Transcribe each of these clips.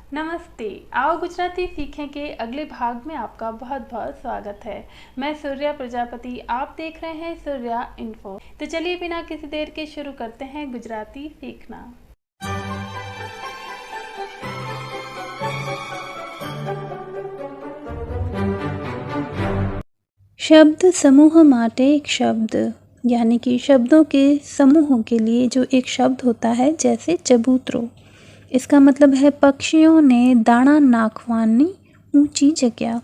नमस्ते। आओ गुजराती सीखें के अगले भाग में आपका बहुत बहुत स्वागत है। मैं सूर्या प्रजापति, आप देख रहे हैं सूर्या इन्फो। तो चलिए बिना किसी देर के शुरू करते हैं गुजराती सीखना। शब्द समूह माटे एक शब्द यानी कि शब्दों के समूह के लिए जो एक शब्द होता है, जैसे चबूतरो। इसका मतलब है पक्षियों ने दाना नाखवानी ऊंची जगह,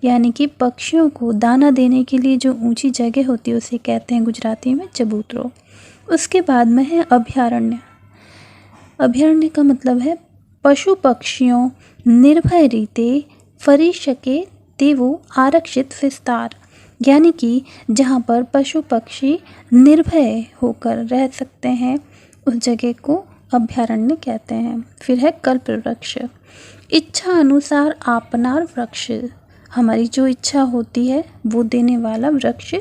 यानी कि पक्षियों को दाना देने के लिए जो ऊंची जगह होती है उसे कहते हैं गुजराती में चबूतरो। उसके बाद में है अभयारण्य। अभयारण्य का मतलब है पशु पक्षियों निर्भय रीते फरी शके तेवो आरक्षित विस्तार, यानी कि जहाँ पर पशु पक्षी निर्भय होकर रह सकते हैं उस जगह को अभयारण्य कहते हैं। फिर है कल्प वृक्ष। इच्छा अनुसार आपनार वृक्ष, हमारी जो इच्छा होती है वो देने वाला वृक्ष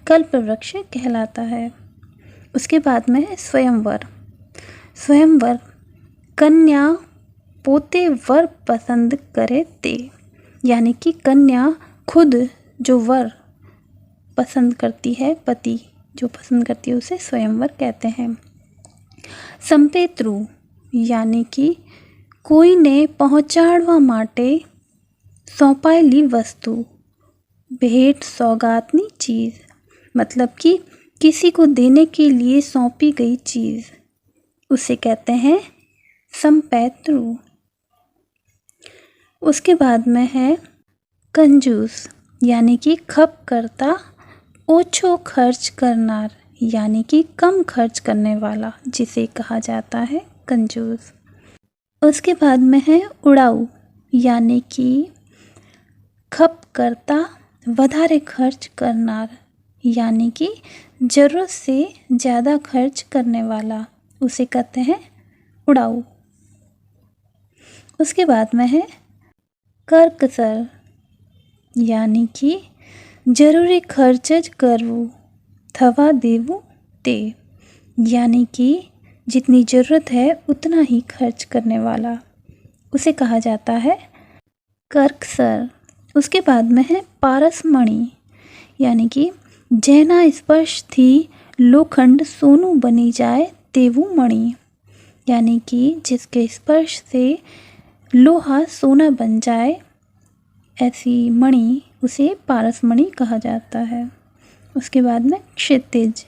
कल्प वृक्ष कहलाता है। उसके बाद में है स्वयंवर। स्वयंवर कन्या पोते वर पसंद करे ते, यानी कि कन्या खुद जो वर पसंद करती है, पति जो पसंद करती है उसे स्वयंवर कहते हैं। संपेत्रु यानी कि कोईने पहोंचाड़वा माटे सौंपायेली वस्तु, भेंट सौगातनी चीज़, मतलब कि किसी को देने के लिए सौंपी गई चीज़ उसे कहते हैं संपेत्रु। उसके बाद में है कंजूस, यानी कि खप करता, ओछो खर्च करनार, यानी कि कम खर्च करने वाला, जिसे कहा जाता है कंजूस। उसके बाद में है उड़ाऊ, यानी कि खप करता वधारे खर्च करनार, यानी कि ज़रूरत से ज़्यादा खर्च करने वाला, उसे कहते हैं उड़ाऊ। उसके बाद में है कर्कसर, यानी कि जरूरी खर्च ज करवू थवा देवू ते, यानी कि जितनी ज़रूरत है उतना ही खर्च करने वाला, उसे कहा जाता है कर्कसर। उसके बाद में है पारसमणि, यानी कि जेना स्पर्श थी लोखंड सोनू बनी जाए तेवू मणि, यानी कि जिसके स्पर्श से लोहा सोना बन जाए ऐसी मणि उसे पारसमणि कहा जाता है। उसके बाद में क्षितिज,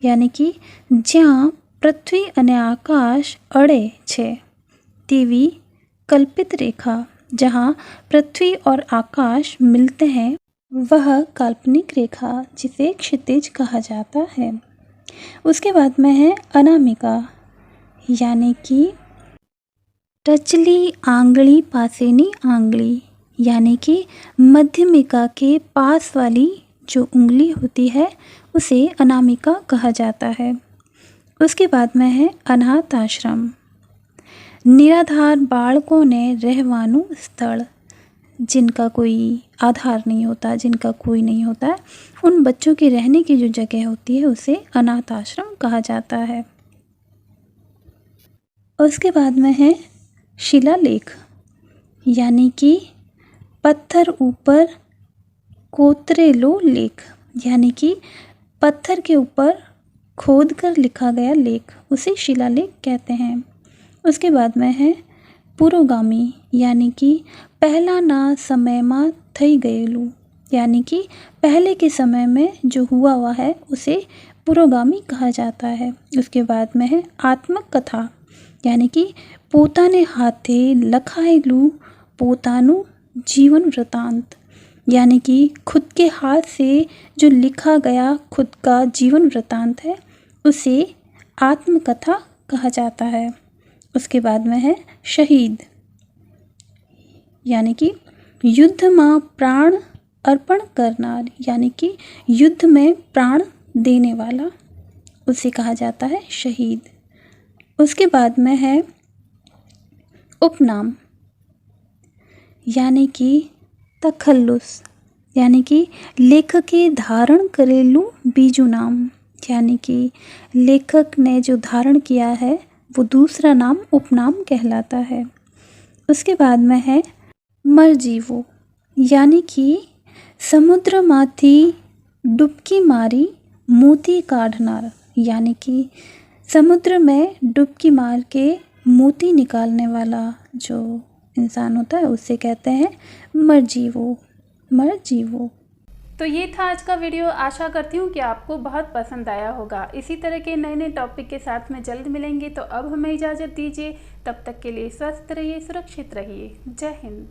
यानी कि જ્યાં पृथ्वी અને आकाश अड़े छे तेवी कल्पित रेखा, जहाँ पृथ्वी और आकाश मिलते हैं वह काल्पनिक रेखा, जिसे क्षितिज कहा जाता है। उसके बाद में है अनामिका, यानी कि टचली आंगली पासेनी आंगली, यानी कि मध्यमिका के पास वाली जो उंगली होती है उसे अनामिका कहा जाता है। उसके बाद में है अनाथ आश्रम। निराधार बालकों ने रहवानु स्थल, जिनका कोई आधार नहीं होता, जिनका कोई नहीं होता, उन बच्चों के रहने की जो जगह होती है उसे अनाथ आश्रम कहा जाता है। उसके बाद में है शिलालेख, यानी कि पत्थर ऊपर कोतरेलो लेख, यानी कि पत्थर के ऊपर खोद कर लिखा गया लेख, उसे शिलालेख कहते हैं। उसके बाद में है पुरोगामी, यानी कि पहला ना समय में थई गयेलू, यानी कि पहले के समय में जो हुआ हुआ है उसे पुरोगामी कहा जाता है। उसके बाद में है आत्मकथा, यानी कि पोताने हाथे लखायेलू पोतानु जीवन वृतांत, यानी कि खुद के हाथ से जो लिखा गया खुद का जीवन वृतांत है उसे आत्मकथा कहा जाता है। उसके बाद में है शहीद, यानी कि युद्ध में प्राण अर्पण करनार, यानी कि युद्ध में प्राण देने वाला, उसे कहा जाता है शहीद। उसके बाद में है उपनाम, यानी कि तखल्लुस, यानी कि लेखक के धारण करेलू बीजू नाम, यानी कि लेखक ने जो धारण किया है वो दूसरा नाम उपनाम कहलाता है। उसके बाद में है मरजीवो, यानी कि समुद्रमाथी डुबकी मारी मोती काढ़नार, यानी कि समुद्र में डुबकी मार के मोती निकालने वाला जो इंसान होता है उसे कहते हैं मरजीवो, मरजीवो। तो ये था आज का वीडियो। आशा करती हूँ कि आपको बहुत पसंद आया होगा। इसी तरह के नए नए टॉपिक के साथ में जल्द मिलेंगे। तो अब हमें इजाज़त दीजिए, तब तक के लिए स्वस्थ रहिए, सुरक्षित रहिए। जय हिंद।